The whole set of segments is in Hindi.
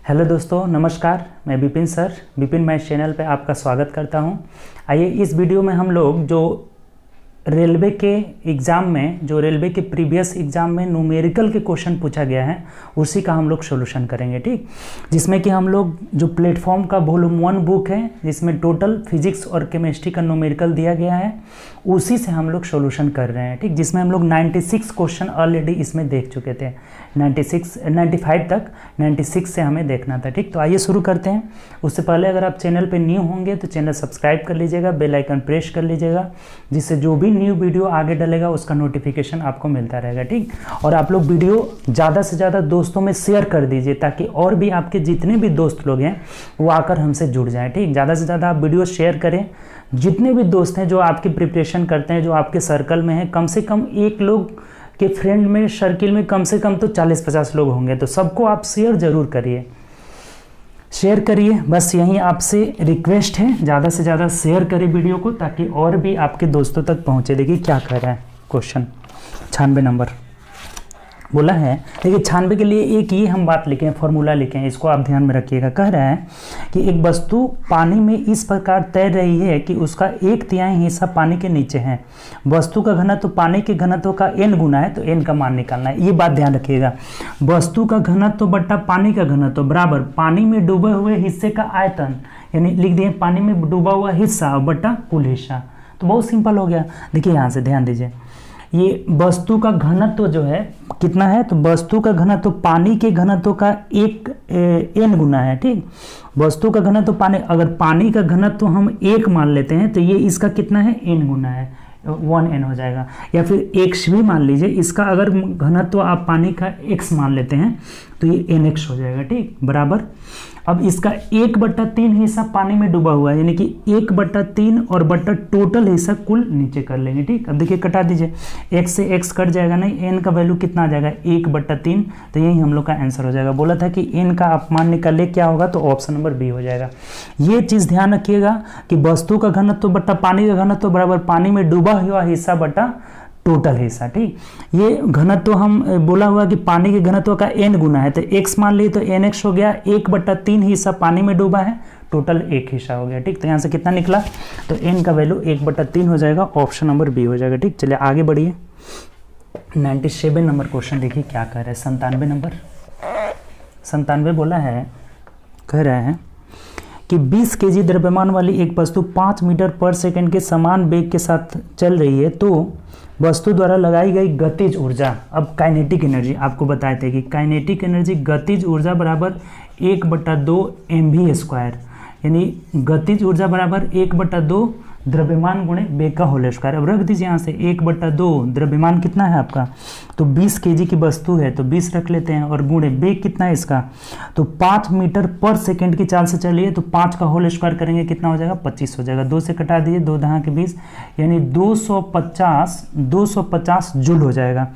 हेलो दोस्तों, नमस्कार। मैं Vipin sir, Vipin math channel पे आपका स्वागत करता हूं। आइए इस वीडियो में हम लोग जो रेलवे के एग्ज़ाम में, जो रेलवे के प्रीवियस एग्ज़ाम में न्यूमेरिकल के क्वेश्चन पूछा गया है उसी का हम लोग सॉल्यूशन करेंगे। ठीक, जिसमें कि हम लोग जो प्लेटफॉर्म का वॉल्यूम 1 बुक है जिसमें टोटल फिजिक्स और केमिस्ट्री का न्यूमेरिकल दिया गया है उसी से हम लोग सॉल्यूशन कर रहे हैं। ठीक, जिसमें हम लोग 96 क्वेश्चन ऑलरेडी इसमें देख चुके थे। 95 तक 96 से हमें देखना था। ठीक, तो आइए शुरू करते हैं। उससे पहले अगर आप चैनल पे न्यू होंगे तो चैनल सब्सक्राइब कर लीजिएगा, बेल आइकन प्रेस कर लीजिएगा, जिससे जो भी न्यू वीडियो आगे डलेगा उसका नोटिफिकेशन आपको मिलता रहेगा। ठीक, और आप लोग वीडियो ज़्यादा से ज़्यादा दोस्तों में शेयर कर दीजिए ताकि और भी आपके जितने भी दोस्त लोग हैं वो आकर हमसे जुड़ जाएँ। ठीक, ज़्यादा से ज़्यादा आप वीडियो शेयर करें। जितने भी दोस्त हैं जो आपकी प्रिपरेशन करते हैं, जो आपके सर्कल में हैं, कम से कम एक लोग के फ्रेंड में, सर्किल में कम से कम तो 40-50 लोग होंगे, तो सबको आप शेयर ज़रूर करिए, शेयर करिए। बस यही आपसे रिक्वेस्ट है, ज़्यादा से ज़्यादा शेयर करें वीडियो को ताकि और भी आपके दोस्तों तक पहुँचे। देखिए क्या कह रहा है क्वेश्चन, 96 नंबर बोला है। देखिए 96 के लिए एक ये हम बात लिखे हैं, फॉर्मूला लिखे हैं, इसको आप ध्यान में रखिएगा। कह रहा है कि एक वस्तु पानी में इस प्रकार तैर रही है कि उसका 1/3 हिस्सा पानी के नीचे है। वस्तु का घनत्व पानी के घनत्व का n गुना है, तो n का मान निकालना है। ये बात ध्यान रखिएगा। वस्तु का घनत्व बट्टा पानी का घनत्व बराबर पानी में डूबे हुए हिस्से का आयतन, यानी लिख दिए पानी में डूबा हुआ हिस्सा बट्टा कुल हिस्सा। तो बहुत सिंपल हो गया। देखिए यहाँ से ध्यान दीजिए, ये वस्तु का घनत्व जो है कितना है, तो वस्तु का घनत्व पानी के घनत्व का n गुना है। ठीक, वस्तु का घनत्व पानी, अगर पानी का घनत्व हम 1 मान लेते हैं तो ये इसका कितना है, n गुना है, 1n हो जाएगा। या फिर x भी मान लीजिए, इसका अगर घनत्व आप पानी का x मान लेते हैं तो ये nx हो जाएगा। ठीक, बराबर अब इसका 1/3 हिस्सा पानी में डूबा हुआ है, यानी कि 1/3 और बट्टा टोटल हिस्सा कुल नीचे कर लेंगे। ठीक, अब देखिए कटा दीजिए, x से x कट जाएगा, नहीं n का वैल्यू कितना आ जाएगा, 1/3, तो यही हम लोग का आंसर हो जाएगा। बोला था कि n का आप मान निकाले क्या होगा, तो ऑप्शन नंबर बी हो जाएगा। ये चीज़ ध्यान रखिएगा कि वस्तु का घनत्व बट्टा पानी का घनत्व बराबर पानी में डूबा हुआ हिस्सा बट्टा टोटल हिस्सा। ठीक, ये घनत्व हम बोला हुआ कि पानी के घनत्व का n गुना है, तो x मान लिए तो nx हो गया। 1/3 हिस्सा पानी में डूबा है, टोटल 1 हिस्सा हो गया। ठीक, तो यहाँ से कितना निकला, तो n का वैल्यू 1/3 हो जाएगा, ऑप्शन नंबर बी हो जाएगा। ठीक, चलिए आगे बढ़िए। 97 नंबर क्वेश्चन देखिए क्या कह रहा है। 97 बोला है, कह रहा है कि 20 kg द्रव्यमान वाली एक वस्तु 5 मीटर पर सेकंड के समान वेग के साथ चल रही है, तो वस्तु द्वारा लगाई गई गतिज ऊर्जा, अब काइनेटिक एनर्जी आपको बताए थे कि काइनेटिक एनर्जी गतिज ऊर्जा बराबर 1/2 mv², यानी गतिज ऊर्जा बराबर 1/2 द्रव्यमान गुणे वेग का होल स्क्वायर। अब रख दीजिए यहाँ से 1/2, द्रव्यमान कितना है आपका, तो 20 kg की वस्तु है तो 20 रख लेते हैं, और गुणे वेग कितना है इसका, तो 5 मीटर पर सेकंड की चाल से चलिए, तो 5 का होल स्क्वायर करेंगे कितना हो जाएगा, 25 हो जाएगा। 2 से कटा दीजिए, 2 दहा के 20, यानी 250 जूल हो जाएगा।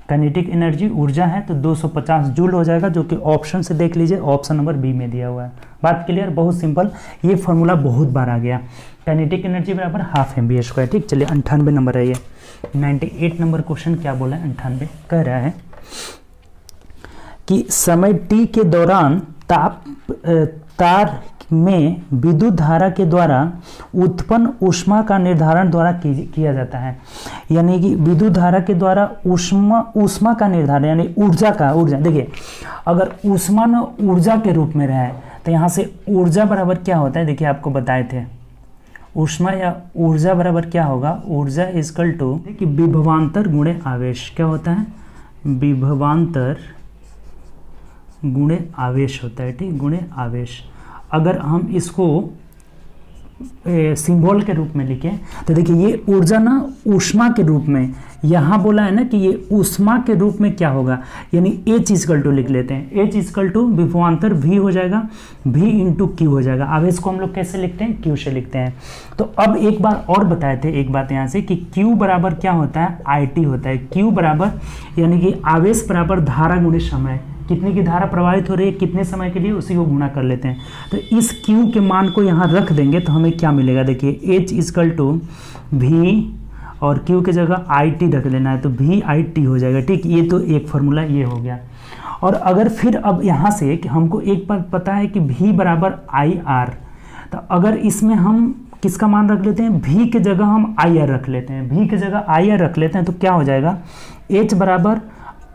काइनेटिक एनर्जी ऊर्जा है तो 250 जूल हो जाएगा, जो कि ऑप्शन से देख लीजिए, ऑप्शन नंबर बी में दिया हुआ है। बात क्लियर, बहुत सिंपल, ये फॉर्मूला बहुत बार आ गया। काइनेटिक एनर्जी बराबर 1/2 mv²। ठीक, चलिए 98 नंबर है ये। 98 नंबर क्वेश्चन क्या बोला है, 98 कह रहा है कि समय t के दौरान तार में विद्युत धारा के द्वारा उत्पन्न ऊष्मा का निर्धारण द्वारा किया जाता है। यानी कि विद्युत धारा के द्वारा ऊष्मा का निर्धारण, यानी ऊर्जा देखिए, अगर ऊष्मा न ऊर्जा के रूप में रहे तो यहाँ से ऊर्जा बराबर क्या होता है, देखिए आपको बताए थे, ऊष्मा या ऊर्जा बराबर क्या होगा, ऊर्जा इक्वल टू कि विभवांतर गुणे आवेश। क्या होता है, विभवांतर गुणे आवेश होता है। ठीक, गुणे आवेश। अगर हम इसको सिंबल के रूप में लिखें तो देखिए ये ऊर्जा ना ऊष्मा के रूप में, यहाँ बोला है ना कि ये ऊष्मा के रूप में क्या होगा, यानी H इक्वल टू लिख लेते हैं। H इक्वल टू विभवांतर V हो जाएगा, V इंटू Q हो जाएगा। आवेश को हम लोग कैसे लिखते हैं, Q से लिखते हैं। तो अब एक बार और बताए थे, एक बात यहाँ से कि Q बराबर क्या होता है, IT होता है। Q बराबर यानी कि आवेश बराबर धारा गुणे समय, कितनी की धारा प्रवाहित हो रही है कितने समय के लिए, उसी को गुणा कर लेते हैं। तो इस Q के मान को यहाँ रख देंगे तो हमें क्या मिलेगा, देखिए H इक्वल टू V और Q की जगह IT रख लेना है, तो VIT हो जाएगा। ठीक, ये तो एक फार्मूला ये हो गया। और अगर फिर अब यहाँ से कि हमको एक बात पता है कि v बराबर आई आर, तो अगर इसमें हम किसका मान रख लेते हैं, v के जगह हम आई आर रख लेते हैं, v के जगह आई आर रख लेते हैं, तो क्या हो जाएगा, h बराबर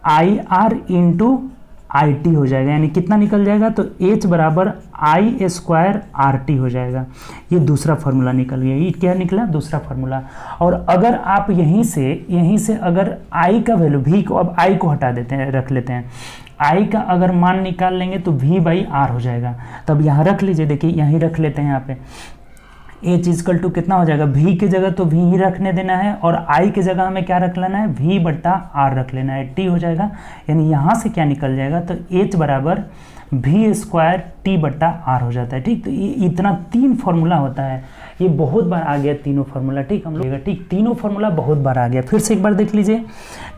I R into I T हो जाएगा, यानी कितना निकल जाएगा, तो h बराबर आई स्क्वायर आर टी हो जाएगा। ये दूसरा फार्मूला निकल गया, ये क्या निकला, दूसरा फार्मूला। और अगर आप यहीं से अगर i का वैल्यू, v को अब i को हटा देते हैं, रख लेते हैं, i का अगर मान निकाल लेंगे तो v बाई आर हो जाएगा। तब यहाँ रख लीजिए, देखिए यहीं रख लेते हैं, यहाँ पे h इजकल टू कितना हो जाएगा, v की जगह तो v ही रखने देना है और i की जगह हमें क्या रख लेना है, v बट्टा आर रख लेना है, t हो जाएगा। यानी यहाँ से क्या निकल जाएगा, तो h बराबर v स्क्वायर टी बट्टा आर हो जाता है। ठीक, तो ये इतना 3 फार्मूला होता है, ये बहुत बार आ गया तीनों फार्मूला। ठीक, हम लोग ठीक तीनों फार्मूला बहुत बार आ गया। फिर से एक बार देख लीजिए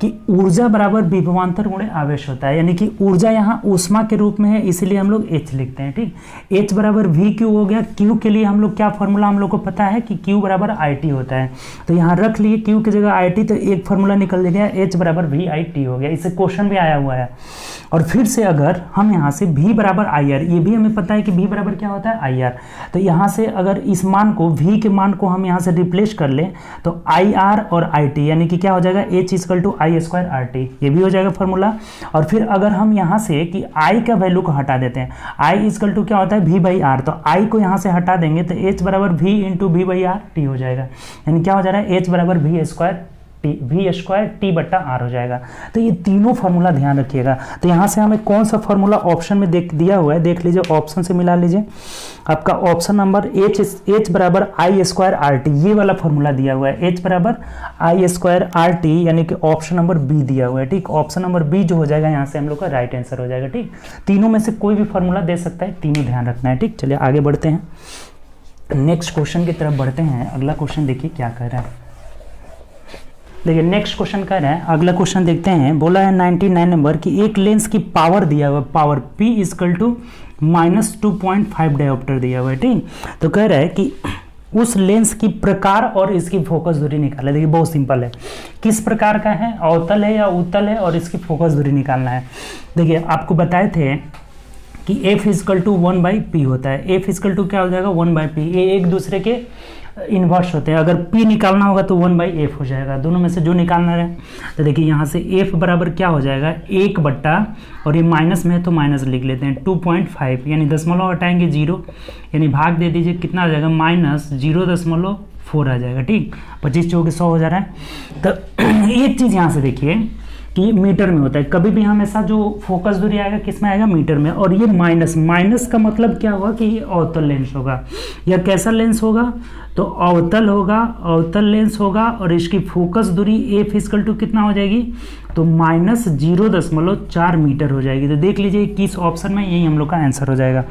कि ऊर्जा बराबर विभवांतर गुणे आवेश होता है, यानी कि ऊर्जा यहाँ ऊष्मा के रूप में है, इसीलिए हम लोग H लिखते हैं। ठीक, H बराबर वी क्यू हो गया। Q के लिए हम लोग क्या फार्मूला हम लोग को पता है कि Q बराबर आई टी होता है, तो यहाँ रख लिए Q की जगह आई टी, तो एक फार्मूला निकल गया, H बराबर वी आई टी हो गया। इससे क्वेश्चन भी आया हुआ है। और फिर से अगर हम यहाँ से V बराबर आई आर, ये भी हमें पता है कि V बराबर क्या होता है, आई आर, तो यहाँ से अगर इस मान को, V के मान को हम यहाँ से रिप्लेस कर लें तो आई आर और आई टी, यानी कि क्या हो जाएगा, H is equal to I square R T, ये भी हो जाएगा फार्मूला। और फिर अगर हम यहाँ से कि I का वैल्यू को हटा देते हैं, I इजकल टू क्या होता है, V बाई आर, तो I को यहाँ से हटा देंगे तो H बराबर V into V by R T हो जाएगा, यानी क्या हो जा रहा है, H बराबर V स्क्वायर टी बट्टा आर हो जाएगा। तो ये तीनों फार्मूला ध्यान रखिएगा। तो यहाँ से हमें कौन सा फार्मूला ऑप्शन में दिया हुआ है, देख लीजिए, ऑप्शन से मिला लीजिए। आपका ऑप्शन नंबर H बराबर आई स्क्वायर आर टी, ये वाला फार्मूला दिया हुआ है, H बराबर आई स्क्वायर आर टी, यानी कि ऑप्शन नंबर बी दिया हुआ है। ठीक, ऑप्शन नंबर बी जो हो जाएगा यहाँ से हम लोग का राइट आंसर हो जाएगा। ठीक, तीनों में से कोई भी फार्मूला दे सकता है, तीनों ध्यान रखना है। ठीक, चलिए आगे बढ़ते हैं, नेक्स्ट क्वेश्चन की तरफ बढ़ते हैं। अगला क्वेश्चन देखिए क्या कह रहा है। देखिए नेक्स्ट क्वेश्चन कह रहा है, अगला क्वेश्चन देखते हैं। बोला है 99 नंबर की एक लेंस की पावर दिया हुआ है, power P is equal to -2.5 dioptre दिया हुआ है। ठीक, तो कह रहा है कि उस लेंस की प्रकार और इसकी फोकस दूरी निकाले। देखिए बहुत सिंपल है, किस प्रकार का है, अवतल है या उत्तल है, और इसकी फोकस दूरी निकालना है। देखिए आपको बताए थे कि F इजकल टू 1/P होता है। F इजकल टू क्या हो जाएगा, 1/P, ये एक दूसरे के इन्वर्स होते हैं। अगर P निकालना होगा तो 1/F हो जाएगा, दोनों में से जो निकालना है। तो देखिए यहाँ से F बराबर क्या हो जाएगा, 1 बट्टा, और ये माइनस में है तो माइनस लिख लेते हैं, 2.5, यानी दशमलव हटाएंगे 0, यानी भाग दे दीजिए, कितना आ जाएगा, -0.4 आ जाएगा। ठीक, 25 चौके 100 हो जा रहा है। तो एक चीज़ यहाँ से देखिए कि मीटर में होता है, कभी भी हमेशा जो फोकस दूरी आएगा किस में आएगा, मीटर में। और ये माइनस का मतलब क्या हुआ कि ये अवतल लेंस होगा, या कैसा लेंस होगा, तो अवतल होगा, अवतल लेंस होगा, और इसकी फोकस दूरी F इजकल टू कितना हो जाएगी, तो -0.4 मीटर हो जाएगी। तो देख लीजिए किस ऑप्शन में, यही हम लोग का आंसर हो जाएगा।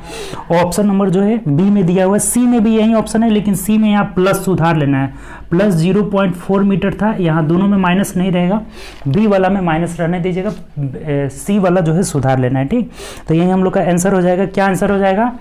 ऑप्शन नंबर जो है बी में दिया हुआ है, सी में भी यही ऑप्शन है, लेकिन सी में यहाँ प्लस सुधार लेना है, प्लस 0.4 मीटर था, यहाँ दोनों में माइनस नहीं रहेगा, बी वाला में माइनस रहने दीजिएगा, सी वाला जो है सुधार लेना है। ठीक, तो यही हम लोग का आंसर हो जाएगा। क्या आंसर हो जाएगा,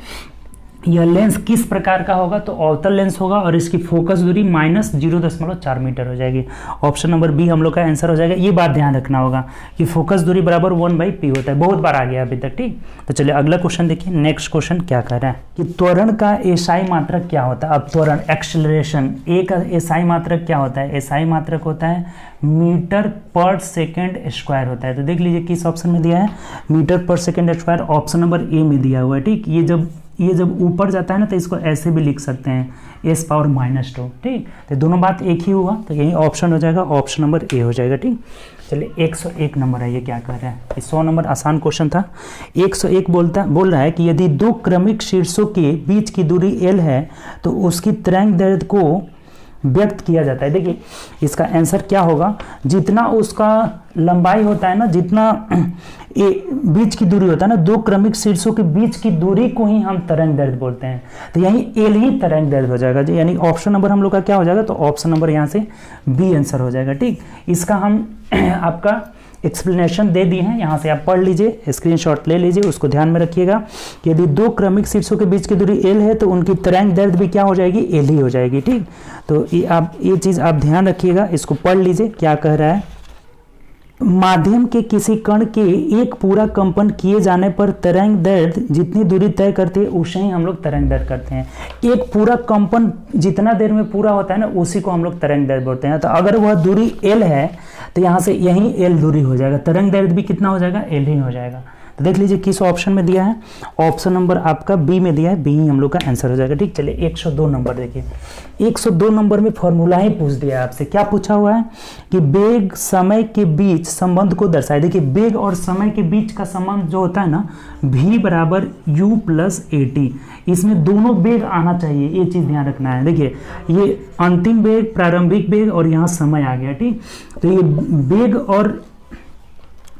यह लेंस किस प्रकार का होगा, तो अवतल लेंस होगा, और इसकी फोकस दूरी -0.4 मीटर हो जाएगी। ऑप्शन नंबर बी हम लोग का आंसर हो जाएगा। ये बात ध्यान रखना होगा कि फोकस दूरी बराबर 1/P होता है, बहुत बार आ गया अभी तक। ठीक, तो चलिए अगला क्वेश्चन देखिए। नेक्स्ट क्वेश्चन क्या कह रहा है कि त्वरण का एसआई मात्रक क्या होता है। अब त्वरण एक्सेलरेशन, ए का एसआई मात्रक क्या होता है, एसआई मात्रक होता है मीटर पर सेकेंड स्क्वायर होता है। तो देख लीजिए किस ऑप्शन में दिया है, मीटर पर second square, option number A में दिया हुआ है। ठीक, ये जब ऊपर जाता है ना तो इसको ऐसे भी लिख सकते हैं, S⁻²। ठीक, तो दोनों बात एक ही हुआ, तो यही ऑप्शन हो जाएगा, ऑप्शन नंबर ए हो जाएगा। ठीक, चलिए 101 नंबर है, ये क्या कह रहा है, 100 नंबर आसान क्वेश्चन था। 101 बोल रहा है कि यदि दो क्रमिक शीर्षों के बीच की दूरी L है तो उसकी तरंग दैर्ध्य को व्यक्त किया जाता है। देखिए इसका आंसर क्या होगा, जितना उसका लंबाई होता है ना, जितना बीच की दूरी होता है ना, दो क्रमिक शीर्षों के बीच की दूरी को ही हम तरंग दैर्ध्य बोलते हैं। तो यही एल ही तरंग दैर्ध्य हो जाएगा जी, यानी ऑप्शन नंबर हम लोग का क्या हो जाएगा, तो ऑप्शन नंबर यहाँ से बी आंसर हो जाएगा। ठीक, इसका हम आपका एक्सप्लेनेशन दे दिए हैं, यहाँ से आप पढ़ लीजिए, स्क्रीनशॉट ले लीजिए, उसको ध्यान में रखिएगा कि यदि दो क्रमिक शीर्षों के बीच की दूरी एल है तो उनकी तरंग दैर्ध्य भी क्या हो जाएगी, एल ही हो जाएगी। ठीक, तो ये चीज़ आप ध्यान रखिएगा, इसको पढ़ लीजिए क्या कह रहा है, माध्यम के किसी कण के एक पूरा कंपन किए जाने पर तरंग दैर्घ्य जितनी दूरी तय करती है उसे ही हम लोग तरंग दैर्घ्य करते हैं। एक पूरा कंपन जितना देर में पूरा होता है ना, उसी को हम लोग तरंग दैर्घ्य बोलते हैं। तो अगर वह दूरी l है तो यहाँ से यही l दूरी हो जाएगा, तरंग दैर्घ्य भी कितना हो जाएगा, l ही हो जाएगा। तो देख लीजिए किस ऑप्शन में दिया है, ऑप्शन नंबर आपका बी में दिया है, बी ही हम लोग का आंसर हो जाएगा। ठीक, चलिए 102 नंबर देखिए। 102 नंबर में फॉर्मूला ही पूछ दिया है आपसे। क्या पूछा हुआ है कि वेग समय के बीच संबंध को दर्शाए। देखिए वेग और समय के बीच का संबंध जो होता है ना, v बराबर u प्लस at, इसमें दोनों वेग आना चाहिए, ये चीज ध्यान रखना है। देखिए ये अंतिम वेग, प्रारंभिक वेग और यहाँ समय आ गया। ठीक, तो ये वेग और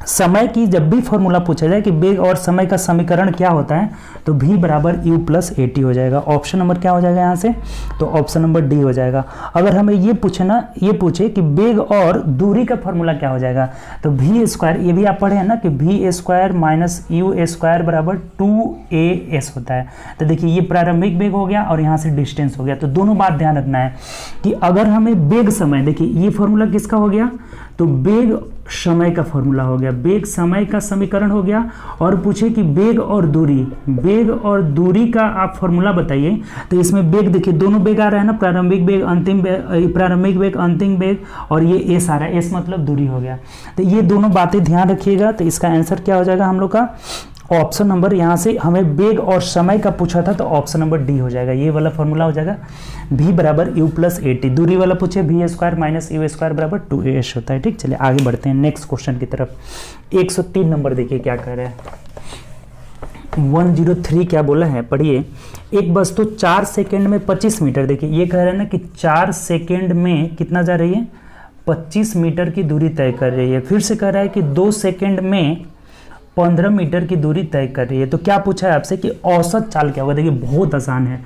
समय की जब भी फॉर्मूला पूछा जाए कि वेग और समय का समीकरण क्या होता है, तो v बराबर u प्लस at हो जाएगा। ऑप्शन नंबर क्या हो जाएगा यहाँ से, तो ऑप्शन नंबर डी हो जाएगा। अगर हमें ये पूछे कि वेग और दूरी का फॉर्मूला क्या हो जाएगा, तो v स्क्वायर, ये भी आप पढ़े हैं ना कि v square minus u square बराबर 2as होता है। तो देखिए ये प्रारंभिक वेग हो गया और यहाँ से डिस्टेंस हो गया। तो दोनों बात ध्यान रखना है कि अगर हमें वेग समय, देखिए ये फॉर्मूला किसका हो गया, तो वेग समय का फॉर्मूला हो गया, वेग समय का समीकरण हो गया। और पूछे कि वेग और दूरी का आप फॉर्मूला बताइए, तो इसमें वेग देखिए दोनों वेग आ रहा है ना, प्रारंभिक वेग अंतिम वेग और ये एस आ रहा है, एस मतलब दूरी हो गया। तो ये दोनों बातें ध्यान रखिएगा। तो इसका आंसर क्या हो जाएगा हम लोग का, ऑप्शन नंबर, यहाँ से हमें वेग और समय का पूछा था तो ऑप्शन नंबर डी हो जाएगा, ये वाला फॉर्मूला हो जाएगा। v बराबर u प्लस at, दूरी वाला पूछे v square minus u square बराबर 2as होता है। ठीक, चलिए आगे बढ़ते हैं नेक्स्ट क्वेश्चन की तरफ। 103 नंबर देखिए क्या कह रहा है, 103 क्या बोला है, पढ़िए। एक वस्तु 4 सेकेंड में 25 मीटर, देखिए ये कह रहा है ना कि 4 सेकेंड में कितना जा रही है, 25 मीटर की दूरी तय कर रही है। फिर से कह रहा है कि 2 सेकेंड में 15 मीटर की दूरी तय कर रही है। तो क्या पूछा है आपसे कि औसत चाल क्या होगा। देखिए बहुत आसान है,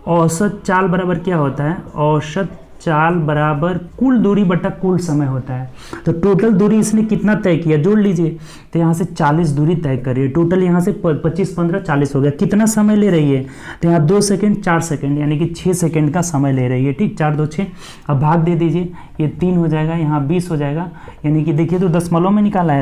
औसत चाल बराबर क्या होता है, औसत चाल बराबर कुल दूरी बटा कुल समय होता है। तो टोटल दूरी इसने कितना तय किया, जोड़ लीजिए। तो यहाँ से 40 दूरी तय कर रही है, टोटल यहाँ से 25 15 40 हो गया। कितना समय ले रही है, तो यहाँ 2 सेकेंड 4 सेकेंड यानी कि 6 सेकेंड का समय ले रही है। ठीक, 4 2 6, अब भाग दे दीजिए, ये 3 हो जाएगा, यहाँ 20 हो जाएगा। यानी कि देखिए तो दशमलव में निकाला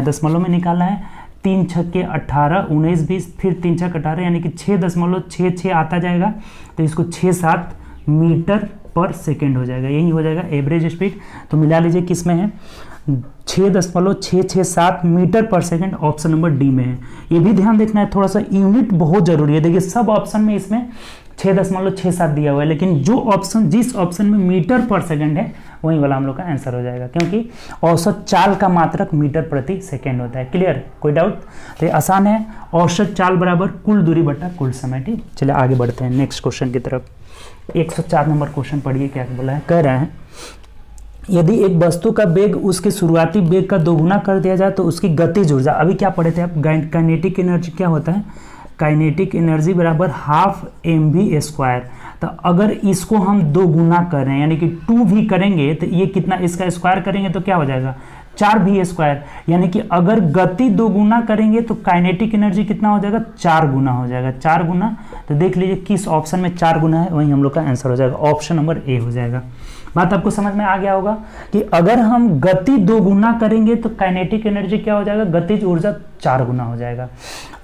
है, 3 छक्के 18 19 20, फिर 3 छक्के 18 यानी कि 6.66 आता जाएगा। तो इसको 6-7 मीटर पर सेकेंड हो जाएगा, यही हो जाएगा एवरेज स्पीड। तो मिला लीजिए किस में है, 6.667 मीटर पर सेकेंड, ऑप्शन नंबर डी में है। ये भी ध्यान देखना है, थोड़ा सा यूनिट बहुत जरूरी है। देखिए सब ऑप्शन में इसमें 6.67 दिया हुआ है, लेकिन जिस ऑप्शन में मीटर पर सेकेंड है वही वाला हम लोग का आंसर हो जाएगा, क्योंकि औसत चाल का मात्रक मीटर प्रति सेकेंड होता है। क्लियर, कोई डाउट। तो ये आसान है, औसत चाल बराबर कुल दूरी बटा कुल समय। ठीक, चलिए आगे बढ़ते हैं नेक्स्ट क्वेश्चन की तरफ। 104 नंबर क्वेश्चन पढ़िए क्या बोला है, कह रहा है यदि एक वस्तु का वेग उसके शुरुआती वेग का दोगुना कर दिया जाए तो उसकी गतिज ऊर्जा, अभी क्या पढ़े थे आप, काइनेटिक एनर्जी क्या होता है, काइनेटिक एनर्जी बराबर हाफ mv स्क्वायर। तो अगर इसको हम 2 गुना कर रहे हैं यानी कि 2 भी करेंगे तो ये कितना, इसका स्क्वायर करेंगे तो क्या हो जाएगा 4v स्क्वायर। यानी कि अगर गति 2 गुना करेंगे तो काइनेटिक एनर्जी कितना हो जाएगा, 4 गुना हो जाएगा, 4 गुना। तो देख लीजिए किस ऑप्शन में 4 गुना है, वही हम लोग का आंसर हो जाएगा, ऑप्शन नंबर ए हो जाएगा। बात आपको समझ में आ गया होगा कि अगर हम गति 2 गुना करेंगे तो काइनेटिक एनर्जी क्या हो जाएगा, गतिज ऊर्जा 4 गुना हो जाएगा।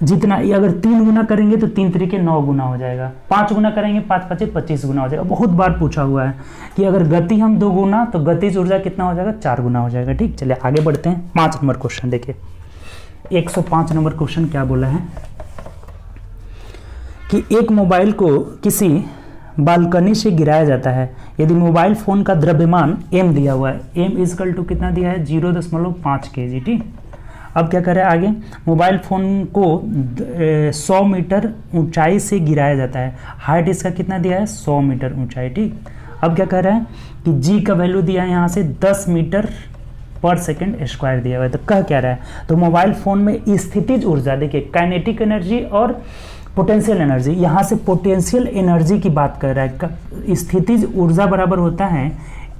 जितना अगर 3 गुना करेंगे तो 3 तरीके 9 गुना हो जाएगा, 5 गुना करेंगे 5 5 25 गुना हो जाएगा। बहुत बार पूछा हुआ है कि अगर गति हम 2 गुना तो गतिज ऊर्जा कितना हो जाएगा, 4 गुना हो जाएगा। ठीक, चलिए आगे बढ़ते हैं। 5 नंबर क्वेश्चन देखिए, 105 नंबर क्वेश्चन क्या बोला है कि एक मोबाइल को किसी बालकनी से गिराया जाता है। यदि मोबाइल फोन का द्रव्यमान m दिया हुआ है, m इजकल टू कितना दिया है, 0.5 kg। ठीक, अब क्या करें आगे, मोबाइल फ़ोन को 100 मीटर ऊंचाई से गिराया जाता है, हाइट इसका कितना दिया है 100 मीटर ऊंचाई। ठीक, अब क्या कह रहा है कि g का वैल्यू दिया है यहाँ से 10 मीटर पर सेकेंड स्क्वायर दिया हुआ है। तो कह क्या रहा है, तो मोबाइल फ़ोन में स्थितिज ऊर्जा, देखिए काइनेटिक एनर्जी और पोटेंशियल एनर्जी, यहाँ से पोटेंशियल एनर्जी की बात कर रहा है। स्थितिज ऊर्जा बराबर होता है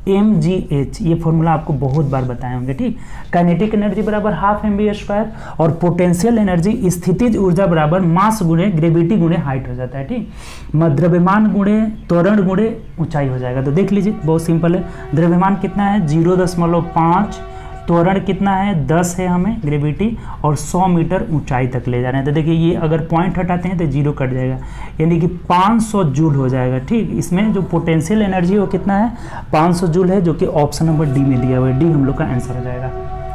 mgh, ये फॉर्मूला आपको बहुत बार बताए होंगे। ठीक, काइनेटिक एनर्जी बराबर हाफ mv स्क्वायर और पोटेंशियल एनर्जी स्थितिज ऊर्जा बराबर मास गुणे ग्रेविटी गुणे हाइट हो जाता है। ठीक, द्रव्यमान गुणे त्वरण गुणे ऊंचाई हो जाएगा। तो देख लीजिए बहुत सिंपल है, द्रव्यमान कितना है 0.5, त्वरण कितना है 10 है हमें ग्रेविटी, और 100 मीटर ऊंचाई तक ले जा रहे हैं। तो देखिए ये अगर पॉइंट हटाते हैं तो 0 कट जाएगा, यानी कि 500 जूल हो जाएगा। ठीक, इसमें जो पोटेंशियल एनर्जी वो कितना है 500 जूल है, जो कि ऑप्शन नंबर डी में दिया हुआ है। डी हम लोग का आंसर हो जाएगा।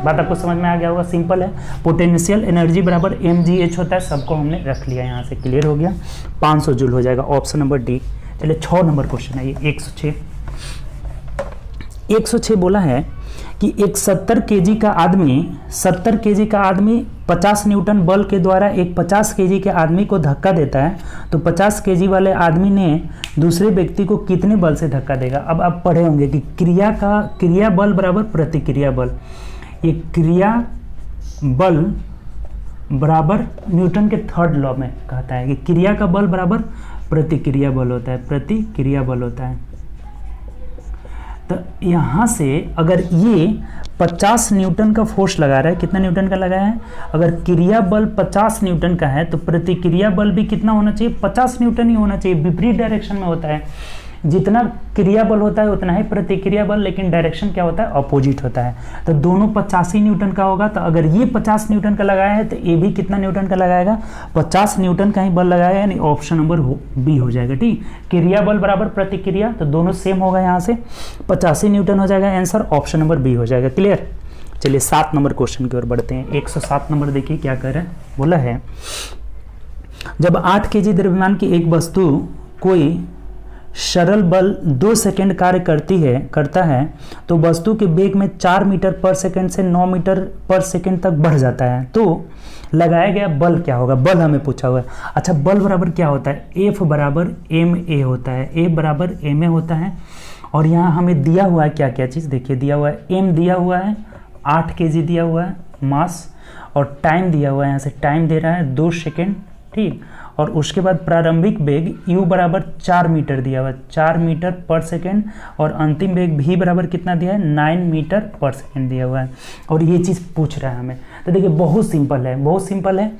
बात आपको समझ में आ गया होगा, सिंपल है। पोटेंशियल एनर्जी बराबर mgh होता है, सबको हमने रख लिया, यहाँ से क्लियर हो गया। 500 जूल हो जाएगा, ऑप्शन नंबर डी। चलिए 6 नंबर क्वेश्चन है ये 106 बोला है कि एक 70 केजी का आदमी 50 न्यूटन बल के द्वारा एक 50 केजी के आदमी को धक्का देता है, तो 50 केजी वाले आदमी ने दूसरे व्यक्ति को कितने बल से धक्का देगा। अब आप पढ़े होंगे कि क्रिया बल बराबर प्रतिक्रिया बल। ये क्रिया बल बराबर न्यूटन के थर्ड लॉ में कहता है कि क्रिया का बल बराबर प्रतिक्रिया बल होता है। तो यहाँ से अगर ये 50 न्यूटन का फोर्स लगा रहा है, कितना न्यूटन का लगाया है, अगर क्रिया बल 50 न्यूटन का है तो प्रतिक्रिया बल भी कितना होना चाहिए 50 न्यूटन ही होना चाहिए। विपरीत डायरेक्शन में होता है, जितना क्रिया बल होता है उतना ही प्रतिक्रिया बल, लेकिन डायरेक्शन क्या होता है अपोजिट होता है। तो दोनों 85 न्यूटन का होगा। तो अगर ये 50 न्यूटन का लगाया है तो ये भी कितना न्यूटन का लगाएगा 50 न्यूटन का ही बल लगाएगा, यानी ऑप्शन नंबर बी हो जाएगा। ठीक, क्रिया बल बराबर प्रतिक्रिया, तो दोनों सेम होगा, यहाँ से 85 न्यूटन हो जाएगा, आंसर ऑप्शन नंबर बी हो जाएगा। क्लियर। चलिए 7 नंबर क्वेश्चन की ओर बढ़ते हैं। 107 नंबर देखिए क्या कह रहा है, बोला है जब 8 केजी द्रव्यमान की एक वस्तु कोई सरल बल 2 सेकंड कार्य करता है तो वस्तु के वेग में 4 मीटर पर सेकंड से 9 मीटर पर सेकंड तक बढ़ जाता है, तो लगाया गया बल क्या होगा। बल हमें पूछा हुआ है। अच्छा, बल बराबर क्या होता है, F बराबर ma होता है, F बराबर ma होता है। और यहाँ हमें दिया हुआ है क्या क्या चीज़, देखिए दिया हुआ है m दिया हुआ है, 8 केजी दिया हुआ है मास, और टाइम दिया हुआ है, यहाँ से टाइम दे रहा है 2 सेकेंड। ठीक, और उसके बाद प्रारंभिक वेग u बराबर 4 मीटर दिया हुआ है, 4 मीटर पर सेकेंड, और अंतिम वेग v बराबर कितना दिया है 9 मीटर पर सेकेंड दिया हुआ है। और ये चीज़ पूछ रहा है हमें, तो देखिए बहुत सिंपल है।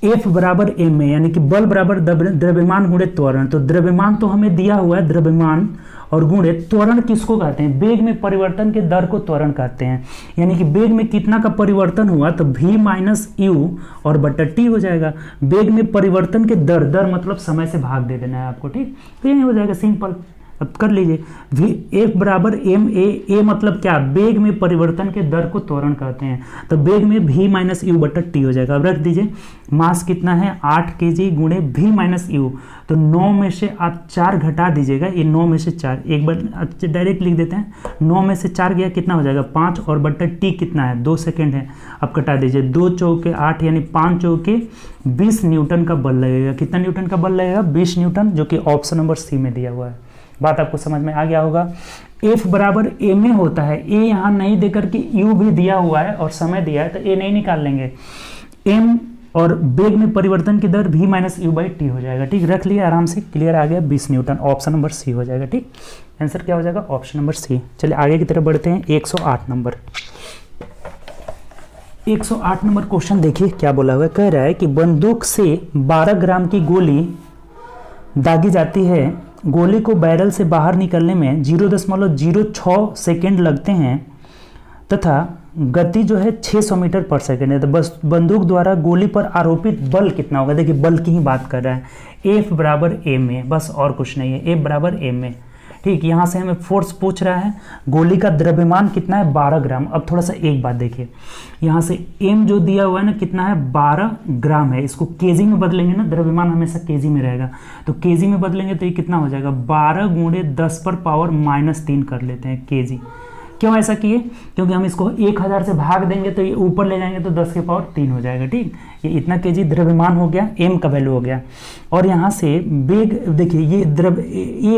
F बराबर m है, यानी कि बल बराबर द्रव्यमान गुणे त्वरण। तो द्रव्यमान तो हमें दिया हुआ है, द्रव्यमान और गुणे त्वरण किसको कहते हैं, वेग में परिवर्तन के दर को त्वरण कहते हैं। यानी कि वेग में कितना का परिवर्तन हुआ तो v माइनस यू और बटा टी हो जाएगा। वेग में परिवर्तन के दर मतलब समय से भाग दे देना है आपको। ठीक, तो ये हो जाएगा सिंपल। अब कर लीजिए F बराबर ma मतलब क्या, वेग में परिवर्तन के दर को त्वरण कहते हैं। तो वेग में v माइनस यू बटा टी हो जाएगा। अब रख दीजिए मास कितना है 8 केजी गुणे v माइनस यू, तो 9 में से आप 4 घटा दीजिएगा, ये 9 में से 4 एक बार डायरेक्ट लिख देते हैं। 9 में से 4 गया कितना हो जाएगा 5, और बटा टी कितना है 2 सेकेंड है। अब कटा दीजिए 2 चौके 8, यानी 5 चौके 20 न्यूटन का बल लगेगा। कितना न्यूटन का बल लगेगा 20 न्यूटन, जो कि ऑप्शन नंबर सी में दिया हुआ है। बात आपको समझ में आ गया होगा। F बराबर ma होता है, a यहाँ नहीं देकर के u भी दिया हुआ है और समय दिया है, तो a नहीं निकाल लेंगे। m और वेग में परिवर्तन की दर v minus you by T हो जाएगा। ठीक, रख लिया आराम से, क्लियर आ गया 20 न्यूटन, ऑप्शन नंबर सी हो जाएगा। ठीक, आंसर क्या हो जाएगा ऑप्शन नंबर सी। चलिए आगे की तरफ बढ़ते हैं। 108 नंबर 108 नंबर क्वेश्चन देखिए क्या बोला हुआ है। कह रहा है कि बंदूक से 12 ग्राम की गोली दागी जाती है, गोली को बैरल से बाहर निकलने में 0.06 सेकेंड लगते हैं तथा गति जो है 600 मीटर पर सेकेंड है। तो बस बंदूक द्वारा गोली पर आरोपित बल कितना होगा। देखिए बल की ही बात कर रहा है। F बराबर ma, बस और कुछ नहीं है, F बराबर ma। ठीक, यहाँ से हमें फोर्स पूछ रहा है। गोली का द्रव्यमान कितना है 12 ग्राम। अब थोड़ा सा एक बात देखिए, यहाँ से m जो दिया हुआ है ना कितना है 12 ग्राम है, इसको केजी में बदलेंगे ना, द्रव्यमान हमेशा केजी में रहेगा, तो केजी में बदलेंगे तो ये कितना हो जाएगा 12 गुणे 10 पर पावर -3 कर लेते हैं केजी। क्यों ऐसा किए, क्योंकि हम इसको 1000 से भाग देंगे तो ये ऊपर ले जाएंगे तो 10 के पावर 3 हो जाएगा। ठीक, ये इतना केजी द्रव्यमान हो गया, m का वैल्यू हो गया। और यहाँ से वेग देखिए, ये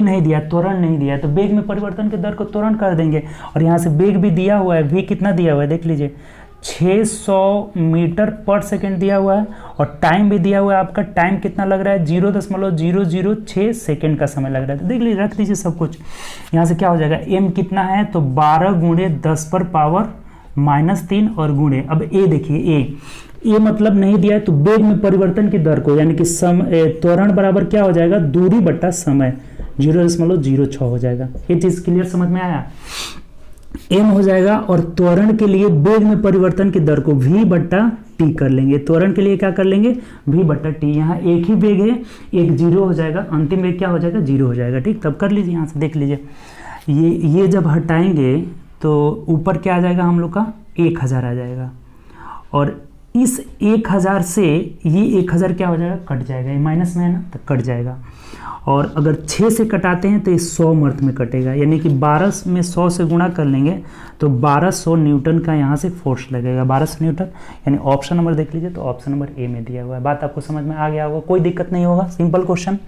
नहीं दिया, त्वरण नहीं दिया, तो वेग में परिवर्तन के दर को त्वरण कर देंगे। और यहाँ से वेग भी दिया हुआ है, v कितना दिया हुआ है देख लीजिए 600 मीटर पर सेकेंड दिया हुआ है, और टाइम भी दिया हुआ है आपका। टाइम कितना लग रहा है 0.006 सेकेंड का समय लग रहा है। तो देख लीजिए, रख दीजिए सब कुछ। यहाँ से क्या हो जाएगा m कितना है तो 12 गुणे 10 पर पावर -3 और गुणे, अब a देखिए a मतलब नहीं दिया है, तो वेग में परिवर्तन की दर को, यानी कि त्वरण बराबर क्या हो जाएगा दूरी बटा समय 0.06 हो जाएगा। ये चीज क्लियर समझ में आया। m हो जाएगा, और त्वरण के लिए वेग में परिवर्तन की दर को v/t कर लेंगे। त्वरण के लिए क्या कर लेंगे, v/t। यहाँ एक ही वेग है, एक 0 हो जाएगा, अंतिम वेग क्या हो जाएगा, 0 हो जाएगा। ठीक, तब कर लीजिए, यहाँ से देख लीजिए, ये जब हटाएंगे तो ऊपर क्या आ जाएगा हम लोग का, 1000 आ जाएगा, और इस 1000 से ये 1000 क्या हो जाएगा, कट जाएगा, ये माइनस में है ना, तो कट जाएगा। और अगर 6 से कटाते हैं तो ये 100 मर्थ में कटेगा, यानी कि 12 में 100 से गुणा कर लेंगे तो 1200 न्यूटन का यहाँ से फोर्स लगेगा, 1200 न्यूटन। यानी ऑप्शन नंबर देख लीजिए, तो ऑप्शन नंबर ए में दिया हुआ है। बात आपको समझ में आ गया होगा, कोई दिक्कत नहीं होगा, सिंपल क्वेश्चन।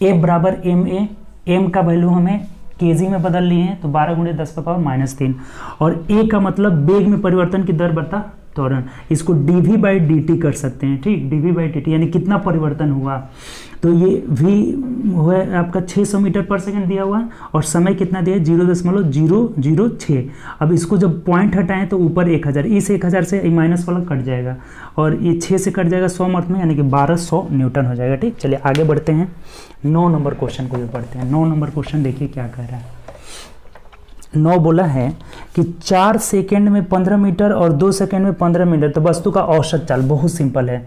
ए बराबर ma, एम का वैल्यू हमें केजी में बदल लिए हैं, तो 12 × 10⁻³ और ए का मतलब वेग में परिवर्तन की दर बता त्वरण, इसको dv/dt कर सकते हैं। ठीक, dv/dt यानी कितना परिवर्तन हुआ, तो ये v हुआ आपका 600 मीटर पर सेकंड दिया हुआ है, और समय कितना दिया है, 0.006। अब इसको जब पॉइंट हटाएं तो ऊपर 1000, इस 1000 से माइनस वाला कट जाएगा, और ये 6 से कट जाएगा 100 मर्थ में, यानी कि 1200 न्यूटन हो जाएगा। ठीक, चलिए आगे बढ़ते हैं, 9 नंबर क्वेश्चन को भी पढ़ते हैं। 9 नंबर क्वेश्चन देखिए क्या कह रहा है। 9 बोला है कि 4 सेकेंड में 15 मीटर और 2 सेकेंड में 15 मीटर, तो वस्तु का औसत चाल, बहुत सिंपल है।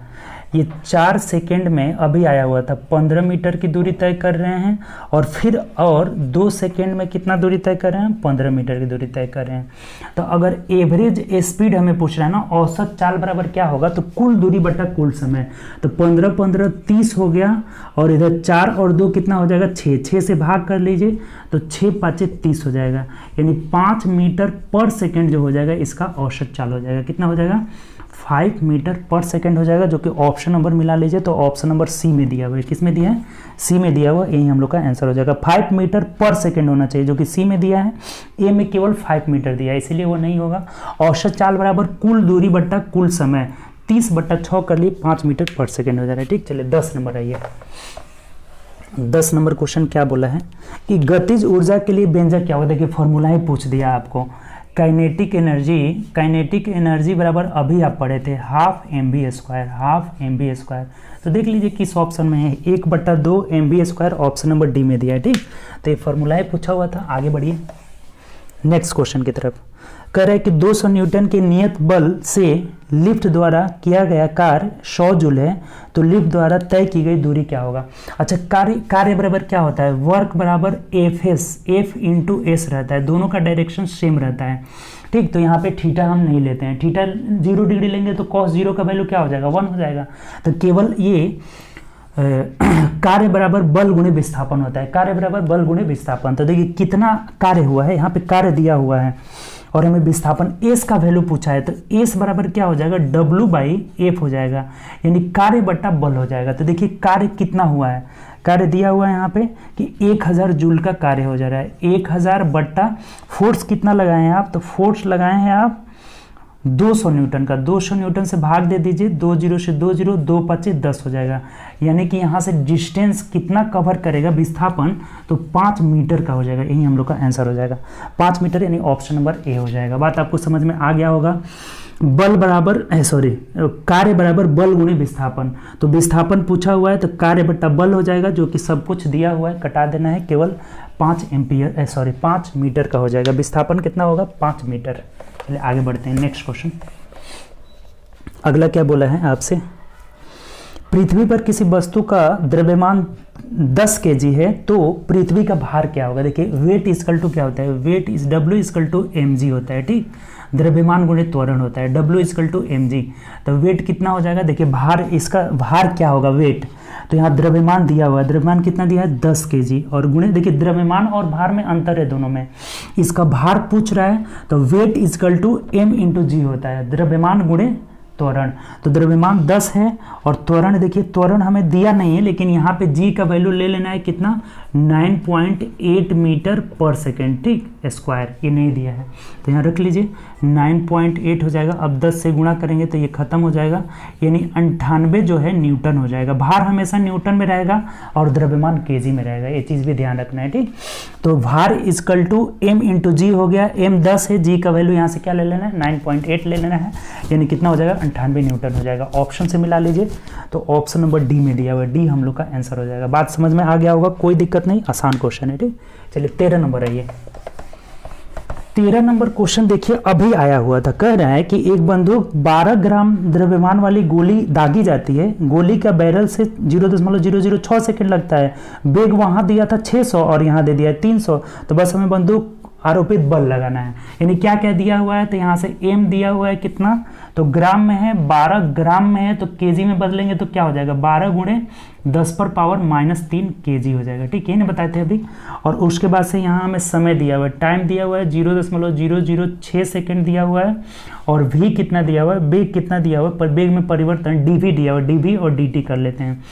ये 4 सेकेंड में अभी आया हुआ था 15 मीटर की दूरी तय कर रहे हैं, और फिर और 2 सेकेंड में कितना दूरी तय कर रहे हैं, 15 मीटर की दूरी तय कर रहे हैं। तो अगर एवरेज स्पीड हमें पूछ रहा है ना, औसत चाल बराबर क्या होगा, तो कुल दूरी बटा कुल समय, तो 15 15 30 हो गया, और इधर 4 और 2 कितना हो जाएगा, 6, 6 से भाग कर लीजिए तो 6 5 30 हो जाएगा, यानी 5 मीटर पर सेकेंड जो हो जाएगा इसका औसत चाल हो जाएगा। कितना हो जाएगा, 5 मीटर पर सेकेंड हो जाएगा, जो कि ऑप्शन नंबर मिला लीजिए, तो ऑप्शन नंबर सी में दिया हुआ है। किस में दिया है, सी में दिया हुआ, यही हम लोग का आंसर हो जाएगा। 5 मीटर पर सेकेंड होना चाहिए, जो कि सी में दिया है, ए में केवल 5 मीटर दिया है, इसीलिए वो नहीं होगा। औसत चाल बराबर कुल दूरी बट्टा कुल समय, 30/6 कर लिए 5 मीटर पर सेकेंड हो जा रहा है। ठीक, चलिए 10 नंबर आइए। 10 नंबर क्वेश्चन क्या बोला है कि गतिज ऊर्जा के लिए व्यंजक क्या होगा। देखिए फॉर्मूला ही पूछ दिया आपको, काइनेटिक एनर्जी बराबर अभी आप पढ़े थे 12 mv²। तो देख लीजिए किस ऑप्शन में है, 1/2 mv², ऑप्शन नंबर डी में दिया है। ठीक, तो ये फॉर्मूला ही पूछा हुआ था। आगे बढ़िए नेक्स्ट क्वेश्चन की तरफ। कह रहा है कि 200 न्यूटन के नियत बल से लिफ्ट द्वारा किया गया कार्य 100 जूल है, तो लिफ्ट द्वारा तय की गई दूरी क्या होगा। अच्छा, कार्य बराबर क्या होता है, वर्क बराबर F × S रहता है, दोनों का डायरेक्शन सेम रहता है। ठीक, तो यहाँ पे थीटा हम नहीं लेते हैं, थीटा 0 डिग्री लेंगे तो cos 0 का वैल्यू क्या हो जाएगा, 1 हो जाएगा। तो केवल ये कार्य बराबर बल गुणे विस्थापन होता है, कार्य बराबर बल गुणे विस्थापन। तो देखिए कितना कार्य हुआ है, यहाँ पे कार्य दिया हुआ है और हमें विस्थापन एस का वैल्यू पूछा है, तो एस बराबर क्या हो जाएगा, W/F हो जाएगा, यानी कार्य बट्टा बल हो जाएगा। तो देखिए कार्य कितना हुआ है, कार्य दिया हुआ है यहाँ पे कि 1000 जूल का कार्य हो जा रहा है, 1000 बट्टा फोर्स कितना लगाए हैं आप, तो फोर्स लगाए हैं आप 200 न्यूटन का, 200 न्यूटन से भाग दे दीजिए, 20 से 20, 2 5 10 हो जाएगा, यानी कि यहाँ से डिस्टेंस कितना कवर करेगा विस्थापन, तो 5 मीटर का हो जाएगा, यही हम लोग का आंसर हो जाएगा 5 मीटर, यानी ऑप्शन नंबर ए हो जाएगा। बात आपको समझ में आ गया होगा। बल बराबर कार्य बराबर बल गुणे विस्थापन, तो विस्थापन पूछा हुआ है तो कार्य बट्टा बल हो जाएगा, जो कि सब कुछ दिया हुआ है, कटा देना है, केवल 5 मीटर का हो जाएगा। विस्थापन कितना होगा, 5 मीटर। चलिए आगे बढ़ते हैं नेक्स्ट क्वेश्चन। अगला क्या बोला है आपसे, पृथ्वी पर किसी वस्तु का द्रव्यमान 10 kg है तो पृथ्वी का भार क्या होगा। देखिए वेट इक्वल टू क्या होता है, वेट इज W = mg होता है। ठीक, द्रव्यमान गुणे त्वरण होता है, W = mg। तो वेट कितना हो जाएगा, देखिए भार, इसका भार क्या होगा, वेट, तो यहाँ द्रव्यमान दिया हुआ है, द्रव्यमान कितना दिया है 10 kg, और गुणे देखिए द्रव्यमान और भार में अंतर है दोनों में, इसका भार पूछ रहा है तो वेट = m × g होता है, द्रव्यमान गुणे त्वरण। तो द्रव्यमान 10 है और त्वरण, देखिए त्वरण हमें दिया नहीं है, लेकिन यहाँ पे g का वैल्यू ले लेना है कितना, 9.8 मीटर पर सेकेंड। ठीक, स्क्वायर, ये नहीं दिया है तो यहाँ रख लीजिए 9.8 हो जाएगा। अब 10 से गुणा करेंगे तो ये खत्म हो जाएगा, यानी 98 जो है न्यूटन हो जाएगा। भार हमेशा न्यूटन में रहेगा और द्रव्यमान केजी में रहेगा, ये चीज़ भी ध्यान रखना है। ठीक, तो भार = m × g हो गया, m 10 है, g का वैल्यू यहाँ से क्या ले लेना है, 9.8 ले लेना है, यानी कितना हो जाएगा, 98 न्यूटन हो जाएगा। ऑप्शन से मिला लीजिए, तो ऑप्शन नंबर डी में दिया हुआ है, डी हम लोग का आंसर हो जाएगा। बात समझ में आ गया होगा, कोई दिक्कत नहीं, आसान क्वेश्चन है। ठीक, चलिए 13 नंबर है ये। 13 नंबर क्वेश्चन देखिए अभी आया हुआ था। कह रहा है कि एक बंदूक 12 ग्राम द्रव्यमान वाली गोली दागी जाती है। गोली का बैरल से 0.006 सेकंड लगता है। वेग वहां दिया था 600 और यहाँ दे दिया है 300। तो बस हमें बंदूक आरोपित बल लगाना है। यानी क्या क्या दिया हुआ है, तो यहाँ से एम दिया हुआ है कितना, तो ग्राम में है, 12 ग्राम में है, तो केजी में बदलेंगे तो क्या हो जाएगा, 12 गुणे 10⁻³ केजी हो जाएगा। ठीक है, नहीं बताए थे अभी। और उसके बाद से यहाँ हमें समय दिया हुआ है, टाइम दिया हुआ है 0.006 सेकेंड दिया हुआ है। और भी कितना दिया हुआ है, वेग कितना दिया हुआ है, पर वेग में परिवर्तन डीवी दिया हुआ है, डीवी और डीटी कर लेते हैं।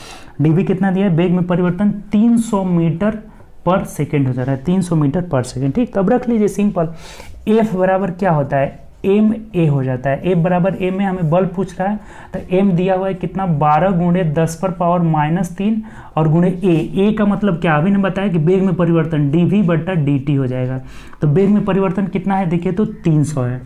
डीवी कितना दिया है, वेग में परिवर्तन 300 मीटर पर सेकेंड हो जा रहा है, 300 मीटर पर सेकेंड। ठीक, तब रख लीजिए सिंपल। एफ बराबर क्या होता है, एम ए हो जाता है। एफ बराबर एम ए, हमें बल पूछ रहा है, तो एम दिया हुआ है कितना, 12 गुणे 10⁻³ और गुणे ए का मतलब क्या, अभी ने बताया कि वेग में परिवर्तन dv बट्टा dt हो जाएगा। तो वेग में परिवर्तन कितना है देखिए, तो 300 है,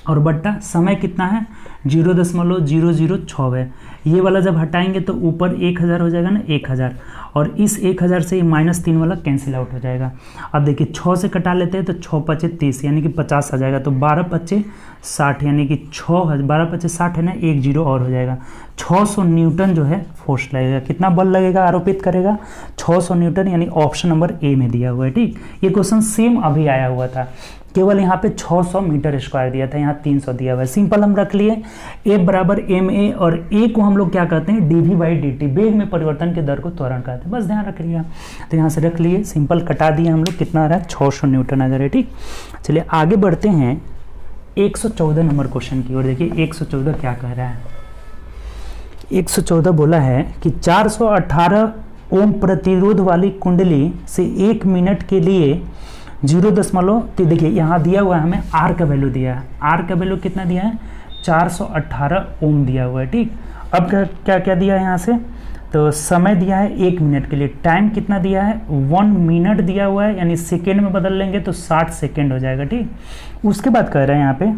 और बट्टा समय कितना है 0.006 है। ये वाला जब हटाएंगे तो ऊपर 1000 हो जाएगा ना, 1000, और इस 1000 से -3 वाला कैंसिल आउट हो जाएगा। अब देखिए 6 से कटा लेते हैं तो 6 × 5 = 30 यानी कि 50 आ जाएगा। तो 12 × 5 = 60 यानी कि 12 × 5 = 60 है ना, 1 0 और हो जाएगा। 600 न्यूटन जो है फोर्स लगेगा। कितना बल लगेगा, आरोपित करेगा 600 न्यूटन, यानी ऑप्शन नंबर ए में दिया हुआ है। ठीक, ये क्वेश्चन सेम अभी आया हुआ था, केवल यहाँ पे 600 मीटर स्क्वायर दिया था, यहाँ 300 दिया हुआ है। सिंपल हम रख लिए, ए बराबर एम ए, और ए को हम लोग क्या कहते हैं, dv/dt, वेग में परिवर्तन के दर को त्वरण कहते हैं। बस ध्यान रख लिया, तो यहाँ से रख लिए, सिंपल कटा दिए हम लोग, कितना आ रहा है 600 न्यूटन आ जा रहा है। ठीक, चलिए आगे बढ़ते हैं 114 नंबर क्वेश्चन की ओर। देखिए 114 क्या कह रहा है। 114 बोला है कि 418 ओम प्रतिरोध वाली कुंडली से 1 मिनट के लिए 0, तो देखिए यहाँ दिया हुआ है हमें आर का वैल्यू दिया है। आर का वैल्यू कितना दिया है, 418 ओम दिया हुआ है। ठीक, अब क्या क्या दिया है यहाँ से, तो समय दिया है 1 मिनट के लिए, टाइम कितना दिया है 1 मिनट दिया हुआ है, यानी सेकेंड में बदल लेंगे तो 60 सेकेंड हो जाएगा। ठीक, उसके बाद कह रहे हैं यहाँ पे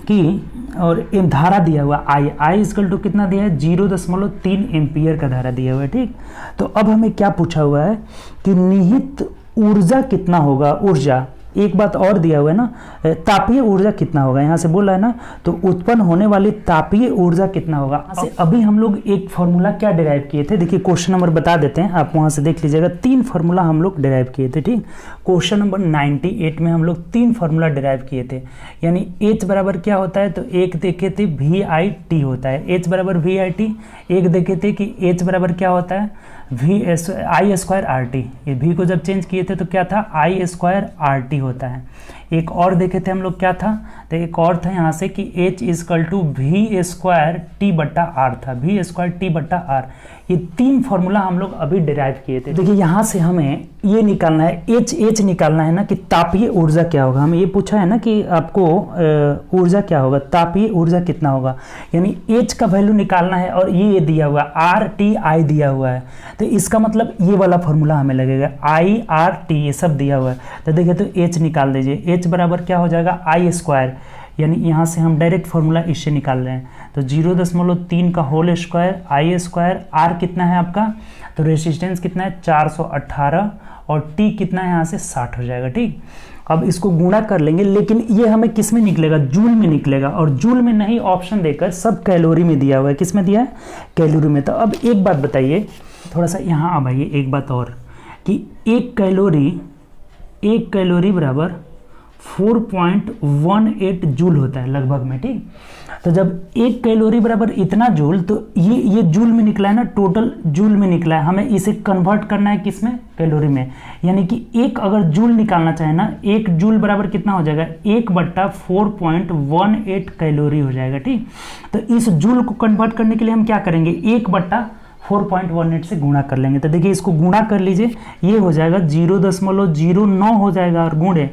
कि, और धारा दिया हुआ आई इक्वल टू कितना दिया है 0.3 एम्पियर का धारा दिया हुआ है। ठीक, तो अब हमें क्या पूछा हुआ है कि निहित ऊर्जा कितना होगा, ऊर्जा, एक बात और दिया हुआ है ना, तापीय ऊर्जा कितना होगा, यहाँ से बोला है ना, तो उत्पन्न होने वाली तापीय ऊर्जा कितना होगा। अभी हम लोग एक फॉर्मूला क्या डिराइव किए थे, देखिए क्वेश्चन नंबर बता देते हैं, आप वहाँ से देख लीजिएगा। 3 फार्मूला हम लोग डिराइव किए थे। ठीक, क्वेश्चन नंबर 98 में हम लोग 3 फार्मूला डिराइव किए थे। यानी H बराबर क्या होता है, तो एक देखे थे VIT होता है, H बराबर VIT। एक देखे थे कि H बराबर क्या होता है, I²RT। ये V को जब चेंज किए थे तो क्या था, I²RT होता है। एक और देखे थे हम लोग क्या था, तो एक और था यहाँ से कि H = V²T/R था, V²T/R। ये 3 फार्मूला हम लोग अभी डिराइव किए थे। देखिए यहाँ से हमें ये निकालना है, H निकालना है ना कि तापीय ऊर्जा क्या होगा। हमें ये पूछा है ना कि आपको ऊर्जा क्या होगा, तापीय ऊर्जा कितना होगा, यानी H का वैल्यू निकालना है। और ये दिया हुआ RTI दिया हुआ है, तो इसका मतलब ये वाला फार्मूला हमें लगेगा, IRT ये सब दिया हुआ है। तो देखिए तो H निकाल दीजिए, H बराबर क्या हो जाएगा I², यानी यहाँ से हम डायरेक्ट फार्मूला इससे निकाल रहे हैं। तो 0.3 का होल स्क्वायर I², R कितना है आपका, तो रेसिस्टेंस कितना है 418, और T कितना है यहाँ से 60 हो जाएगा। ठीक, अब इसको गुणा कर लेंगे, लेकिन ये हमें किस में निकलेगा, जूल में निकलेगा, और जूल में नहीं ऑप्शन देकर सब कैलोरी में दिया हुआ है। किस में दिया है, कैलोरी में। तो अब एक बात बताइए, थोड़ा सा यहाँ अब आइए, एक बात और कि 1 कैलोरी बराबर 4.18 जूल होता है लगभग में। ठीक, तो जब 1 कैलोरी बराबर इतना जूल, तो ये जूल में निकला है ना, टोटल जूल में निकला है। हमें इसे कन्वर्ट करना है किस में, कैलोरी में। यानी कि एक अगर जूल निकालना चाहे ना, 1 जूल बराबर कितना हो जाएगा, 1/4.18 कैलोरी हो जाएगा। ठीक, तो इस जूल को कन्वर्ट करने के लिए हम क्या करेंगे, 1/4.18 से गुणा कर लेंगे। तो देखिए इसको गुणा कर लीजिए, ये हो जाएगा 0.09 हो जाएगा, और गुणे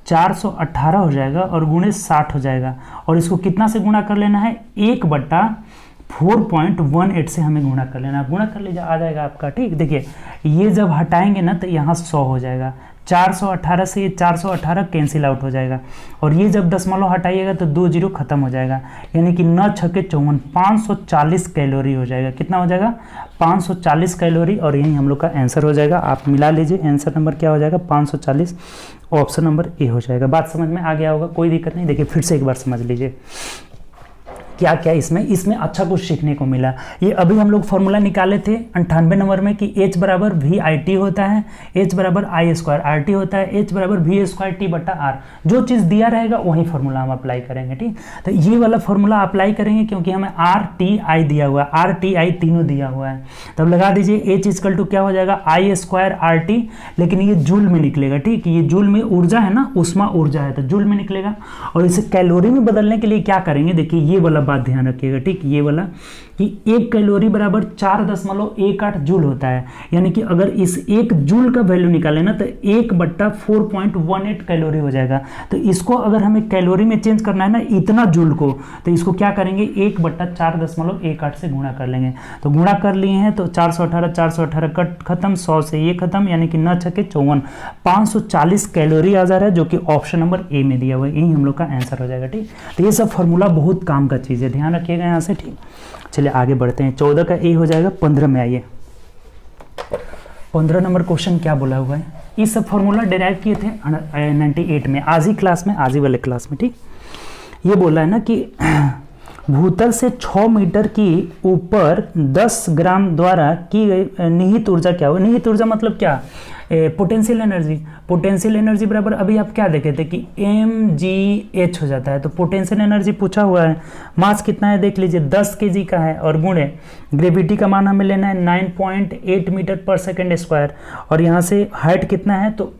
418 हो जाएगा, और गुणे 60 हो जाएगा। और इसको कितना से गुणा कर लेना है, 1/4.18 से हमें गुणा कर लेना है। गुणा कर लीजिए, आ जाएगा आपका। ठीक, देखिए ये जब हटाएंगे ना तो यहाँ 100 हो जाएगा, 418 से ये 418 कैंसिल आउट हो जाएगा, और ये जब दशमलव हटाइएगा तो 2 जीरो खत्म हो जाएगा, यानी कि 9 छक्के 54, 540 कैलोरी हो जाएगा। कितना हो जाएगा? 540 कैलोरी, और यही हम लोग का आंसर हो जाएगा। आप मिला लीजिए, आंसर नंबर क्या हो जाएगा? 540, ऑप्शन नंबर ए हो जाएगा। बात समझ में आ गया होगा, कोई दिक्कत नहीं। देखिए फिर से एक बार समझ लीजिए क्या क्या इसमें अच्छा कुछ सीखने को मिला। ये अभी हम लोग फॉर्मूला निकाले थे 98 नंबर में कि H बराबर VIT होता है, H बराबर I² RT होता है, H बराबर V² T बटा R। जो चीज़ दिया रहेगा वही फार्मूला हम अप्लाई करेंगे, ठीक। तो ये वाला फार्मूला अप्लाई करेंगे क्योंकि हमें RTI दिया हुआ है, RTI तीनों दिया हुआ है। तब लगा दीजिए H इक्वल टू क्या हो जाएगा? I² RT, लेकिन ये जूल में निकलेगा, ठीक। ये जूल में ऊर्जा है ना, उष्मा ऊर्जा है, तो जूल में निकलेगा। और इसे कैलोरी में बदलने के लिए क्या करेंगे? देखिए ये वाला बात ध्यान रखिएगा, ठीक। ये वाला कि 1 कैलोरी बराबर 4.18 जूल होता है, यानी कि अगर इस 1 जूल का वैल्यू निकालें ना तो 1/4.18 कैलोरी हो जाएगा। तो इसको अगर हमें कैलोरी में चेंज करना है ना, इतना जूल को, तो इसको क्या करेंगे? 1/4.18 से गुणा कर लेंगे। तो गुणा कर लिए हैं तो 418 कट खत्म, 100 से ये खत्म, यानी कि 9 छक्के 54, 540 कैलोरी आ जा रहा है, जो कि ऑप्शन नंबर ए में दिया हुआ है। यही हम लोग का आंसर हो जाएगा, ठीक। तो ये सब फॉर्मूला बहुत काम का चीज़ है, ध्यान रखिएगा यहाँ से, ठीक। चलिए आगे बढ़ते हैं। 14 का ए हो जाएगा। 15 में आइए। 15 नंबर क्वेश्चन क्या बोला हुआ है? ये सब फॉर्मूला डिराइव किए थे 98 में, आज ही क्लास में, आज ही वाले क्लास में, ठीक। ये बोला है ना कि भूतल से 6 मीटर की ऊपर 10 ग्राम द्वारा की गई निहित ऊर्जा क्या हो? निहित ऊर्जा मतलब क्या? Potential energy. पोटेंशियल एनर्जी बराबर अभी आप क्या देखे थे कि mgh हो जाता है, तो पोटेंशियल एनर्जी पूछा हुआ है। मास कितना है देख लीजिए, 10 kg का है, और गुणे ग्रेविटी का मान हमें लेना है 9.8 मीटर पर सेकेंड स्क्वायर, और यहाँ से हाइट कितना है तो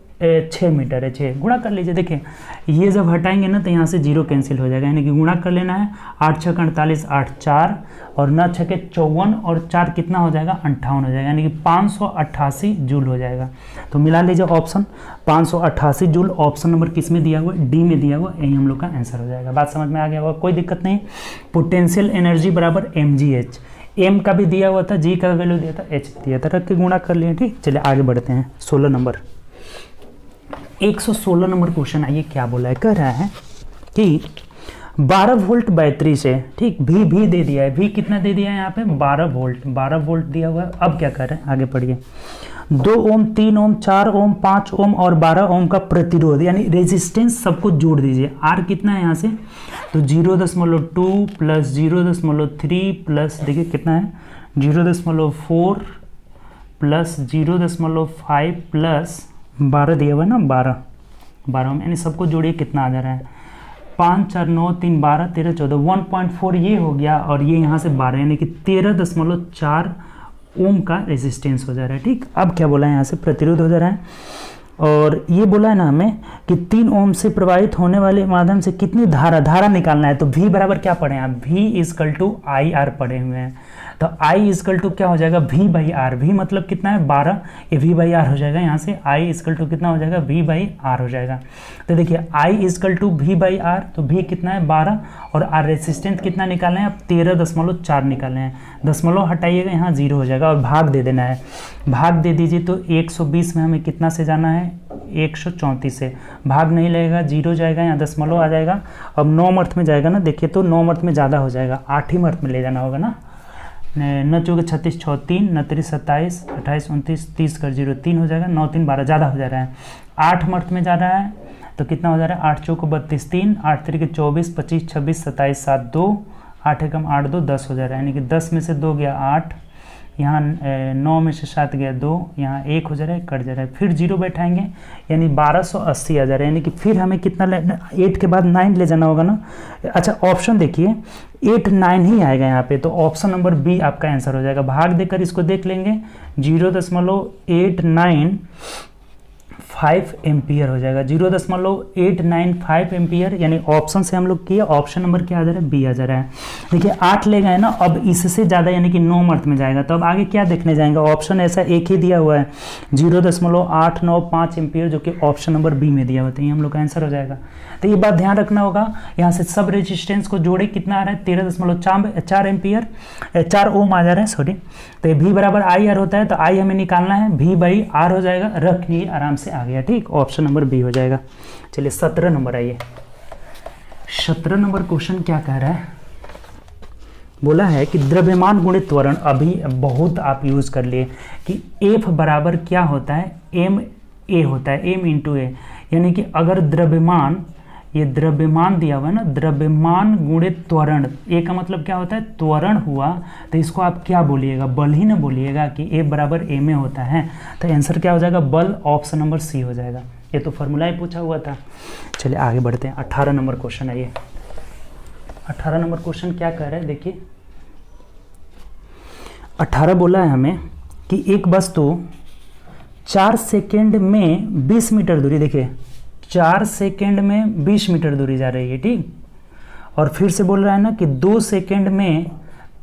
6 मीटर है, 6 गुणा कर लीजिए। देखिए ये जब हटाएंगे ना तो यहाँ से 0 कैंसिल हो जाएगा, यानी कि गुणा कर लेना है। 8 छक 48, 8 4, और 9 छके 54, और 4 कितना हो जाएगा? 58 हो जाएगा, यानी कि 588 जूल हो जाएगा। तो मिला लीजिए ऑप्शन, 588 जूल ऑप्शन नंबर किस में दिया हुआ है? डी में दिया हुआ, यही हम लोग का आंसर हो जाएगा। बात समझ में आ गया होगा, कोई दिक्कत नहीं। पोटेंशियल एनर्जी बराबर mgh, एम का भी दिया हुआ था, जी का वैल्यू दिया था, एच दिया था, रख के गुणा कर लिए, ठीक। चलिए आगे बढ़ते हैं। 16 नंबर 116 नंबर क्वेश्चन आइए क्या बोला है? कह रहा है कि 12 वोल्ट बैटरी से, ठीक, भी दे दिया है। भी कितना दे दिया है यहाँ पे? 12 वोल्ट दिया हुआ है। अब क्या कर रहे हैं? आगे पढ़िए। 2 ओम, 3 ओम, 4 ओम, 5 ओम और 12 ओम का प्रतिरोध, यानी रेजिस्टेंस सबको जोड़ दीजिए। आर कितना है यहाँ से? तो 0.2 प्लस 0.3 प्लस, देखिए कितना है, 0.4 प्लस 0.5 प्लस 12 दिया हुआ है ना, 12 में, यानी सबको जोड़िए कितना आ जा रहा है? 5 4 9 3 12 13 14, 1.4 ये हो गया, और ये यहाँ से 12, यानी कि 13.4 ओम का रेजिस्टेंस हो जा रहा है, ठीक। अब क्या बोला है यहाँ से? प्रतिरोध हो जा रहा है, और ये बोला है ना हमें कि 3 ओम से प्रवाहित होने वाले माध्यम से कितनी धारा निकालना है। तो V बराबर क्या पढ़े हैं आप? V इक्वल टू IR पढ़े हुए हैं। तो I इक्वल टू क्या हो जाएगा? V by are. V मतलब कितना है? 12, ये V बाई आर हो जाएगा। यहाँ से I इक्वल टू कितना हो जाएगा? V बाई आर हो जाएगा। तो देखिए I equal to V by R, तो V कितना है? 12, और आर रेसिस्टेंस कितना निकालना है? अब 13.4 निकालना है। दशमलव हटाइएगा, यहाँ 0 हो जाएगा, और भाग दे देना है। भाग दे दीजिए, तो 120 में हमें कितना से जाना है? 134 से। भाग नहीं लगेगा, 0 जाएगा, यहाँ दशमलव आ जाएगा। अब 9 अर्थ में जाएगा ना, देखिए तो 9 अर्थ में ज़्यादा हो जाएगा, 8 अर्थ में ले जाना होगा ना। 9 चौके 36, 6 3, 9 3 27, 28 29, 30 कर 0 3 हो जाएगा, 9 3 12, ज़्यादा हो जा रहा है। 8 अर्थ में जा रहा है, तो कितना हो जा रहा है? 8 चौको 32 3, 8 3 24, 25 26 27 7 2, 8 एकम 8 2 10 हो जा रहा है, यानी कि 10 में से 2 गया 8, यहाँ 9 में से 7 गया 2, यहाँ 1 हो जा रहा है, कट जा रहा है। फिर 0 बैठाएंगे, यानी 1280 आ जा रहा है, यानी कि फिर हमें कितना 8 के बाद 9 ले जाना होगा ना। अच्छा ऑप्शन देखिए, 8 9 ही आएगा यहाँ पे, तो ऑप्शन नंबर बी आपका आंसर हो जाएगा। भाग देकर इसको देख लेंगे, 0.895 एम्पियर हो जाएगा, 0.895 एम्पियर, यानी ऑप्शन से हम लोग किए, ऑप्शन नंबर क्या आ जा रहा है? बी आ जा रहा है। देखिए 8 ले गए ना, अब इससे ज़्यादा यानी कि 9 अर्थ में जाएगा, तो अब आगे क्या देखने जाएंगे? ऑप्शन ऐसा एक ही दिया हुआ है, 0.895 एम्पियर, जो कि ऑप्शन नंबर बी में दिया हुआ है, तो ये हम लोग का आंसर हो जाएगा। तो ये बात ध्यान रखना होगा, यहाँ से सब रेजिस्टेंस को जोड़े, कितना आ रहा है? 13.4 एम्पियर, 4 ओम आ जा रहा है, सॉरी। तो V बराबर आई आर होता है, तो आई हमें निकालना है, V बाई आर हो जाएगा, रख लिए आराम से आगे आ गया, ठीक। ऑप्शन नंबर बी हो जाएगा। चलिए 17 नंबर आइए। 17 नंबर क्वेश्चन क्या कह रहा है, बोला है कि द्रव्यमान गुणित त्वरण, अभी बहुत आप यूज कर लिए कि F बराबर क्या होता है, एम ए होता है, एम इंटू ए, यानी कि अगर द्रव्यमान, ये द्रव्यमान दिया हुआ है ना, द्रव्यमान गुणित त्वरण, ए का मतलब क्या होता है, त्वरण हुआ, तो इसको आप क्या बोलिएगा, बल ही ना बोलिएगा कि ए बराबर एम ए होता है, तो आंसर क्या हो जाएगा, बल। ऑप्शन नंबर सी हो जाएगा। ये तो फॉर्मूला ही पूछा हुआ था। चलिए आगे बढ़ते हैं। 18 नंबर क्वेश्चन आइए। 18 नंबर क्वेश्चन क्या कह रहा है, देखिए 18 बोला है हमें कि एक वस्तु 4 सेकेंड में 20 मीटर दूरी, देखिए 4 सेकेंड में 20 मीटर दूरी जा रही है, ठीक। और फिर से बोल रहा है ना कि 2 सेकेंड में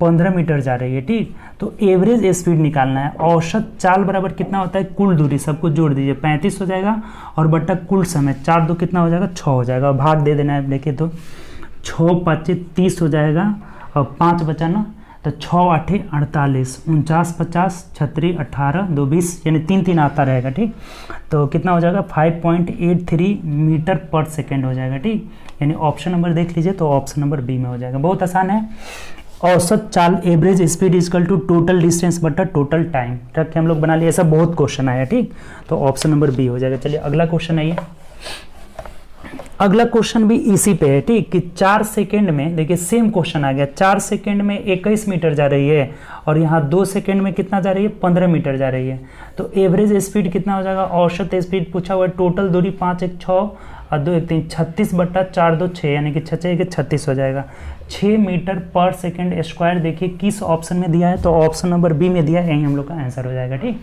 15 मीटर जा रही है, ठीक। तो एवरेज स्पीड निकालना है। औसत चाल बराबर कितना होता है, कुल दूरी, सबको जोड़ दीजिए, 35 हो जाएगा, और बट्टा कुल समय, 4 2 कितना हो जाएगा, 6 हो जाएगा, और भाग दे देना है। देखिए तो 6 5 30 हो जाएगा, और 5 बचा ना, तो 6 8 48, 49 50 36 18 2 20, यानी 3 3 आता रहेगा, ठीक। तो कितना हो जाएगा, 5.83 मीटर पर सेकेंड हो जाएगा, ठीक। यानी ऑप्शन नंबर देख लीजिए, तो ऑप्शन नंबर बी में हो जाएगा। बहुत आसान है। औसत चाल average speed equal to total distance बटा टोटल टाइम रख के हम लोग बना लिए। ऐसा बहुत क्वेश्चन आया, ठीक। तो ऑप्शन नंबर बी हो जाएगा। चलिए अगला क्वेश्चन आइए। अगला क्वेश्चन भी इसी पे है, ठीक, कि 4 सेकेंड में, देखिए सेम क्वेश्चन आ गया, 4 सेकेंड में 21 मीटर जा रही है, और यहाँ 2 सेकेंड में कितना जा रही है, 15 मीटर जा रही है। तो एवरेज स्पीड कितना हो जाएगा, औसत स्पीड पूछा हुआ है, टोटल दूरी 5 1 6 और 2 1 3, 36 बट्टा 4 2 6, यानी कि 6 6 36 हो जाएगा। 6 मीटर पर सेकेंड स्क्वायर, देखिए किस ऑप्शन में दिया है, तो ऑप्शन नंबर बी में दिया है, यही हम लोग का आंसर हो जाएगा, ठीक।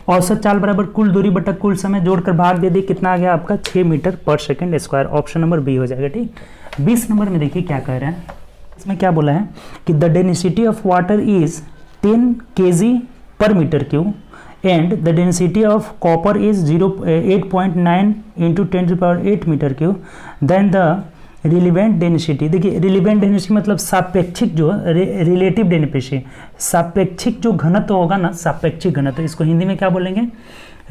औसत चाल बराबर कुल दूरी बटा कुल समय, जोड़कर भाग दे दी, कितना आ गया आपका, 6 मीटर पर second square. Option number B हो जाएगा, ठीक। 20 नंबर में देखिए क्या कह रहे हैं, इसमें क्या बोला है कि the density of water is 10 kg पर metre cube and the density of copper is 8.9 into 10 to the power 8 metre cube, then the relevant density, देखिए रिलेवेंट डेंसिटी मतलब सापेक्षिक, जो रिलेटिव डेंसिटी, सापेक्षिक जो घनत्व होगा ना, सापेक्षिक घनत्व, इसको हिंदी में क्या बोलेंगे,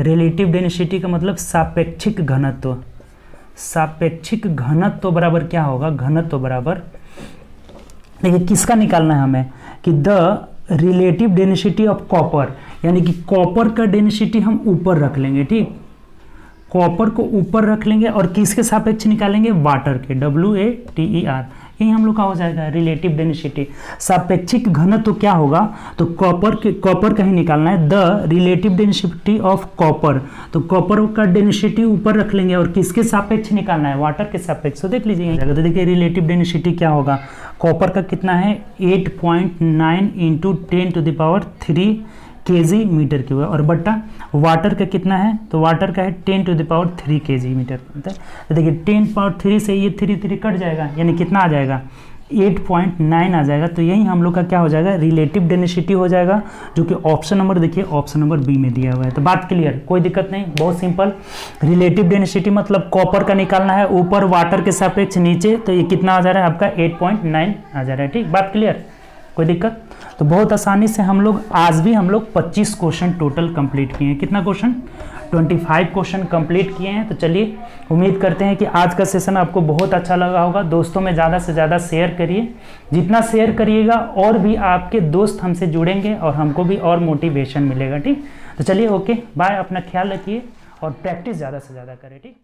रिलेटिव डेंसिटी का मतलब सापेक्षिक घनत्व। सापेक्षिक घनत्व बराबर क्या होगा, घनत्व बराबर, देखिए किसका निकालना है हमें, कि the relative density of copper, यानी कि कॉपर का डेंसिटी हम ऊपर रख लेंगे, ठीक, कॉपर को ऊपर रख लेंगे, और किसके सापेक्ष निकालेंगे, वाटर के, WATER, यही हम लोग का हो जाएगा रिलेटिव डेंसिटी। सापेक्षिक घनत्व क्या होगा, तो कॉपर का ही निकालना है, the relative density of copper, तो कॉपर का डेंसिटी ऊपर रख लेंगे, और किसके सापेक्ष निकालना है, वाटर के सापेक्ष। तो देख लीजिए, तो देखिए रिलेटिव डेंसिटी क्या होगा, कॉपर का कितना है, 8.9 into 10 to the power 3 kg metre cube है, और बट्टा वाटर का कितना है, तो वाटर का है 10 to the power 3 kg metre. तो देखिए 10 पावर 3 से ये 3 3 कट जाएगा, यानी कितना आ जाएगा, 8.9 आ जाएगा। तो यही हम लोग का क्या हो जाएगा, रिलेटिव डेंसिटी हो जाएगा, जो कि ऑप्शन नंबर, देखिए ऑप्शन नंबर बी में दिया हुआ है। तो बात क्लियर, कोई दिक्कत नहीं, बहुत सिंपल। रिलेटिव डेंसिटी मतलब कॉपर का निकालना है, ऊपर वाटर के सापेक्ष नीचे, तो ये कितना आ जा रहा है आपका, 8.9 आ जा रहा है, ठीक। बात क्लियर, कोई दिक्कत। तो बहुत आसानी से हम लोग आज भी 25 क्वेश्चन टोटल कंप्लीट किए हैं। कितना क्वेश्चन, 25 क्वेश्चन कंप्लीट किए हैं। तो चलिए उम्मीद करते हैं कि आज का सेशन आपको बहुत अच्छा लगा होगा। दोस्तों में ज़्यादा से ज़्यादा शेयर करिए, जितना शेयर करिएगा और भी आपके दोस्त हमसे जुड़ेंगे और हमको भी और मोटिवेशन मिलेगा, ठीक। तो चलिए ओके बाय, अपना ख्याल रखिए और प्रैक्टिस ज़्यादा से ज़्यादा करें, ठीक।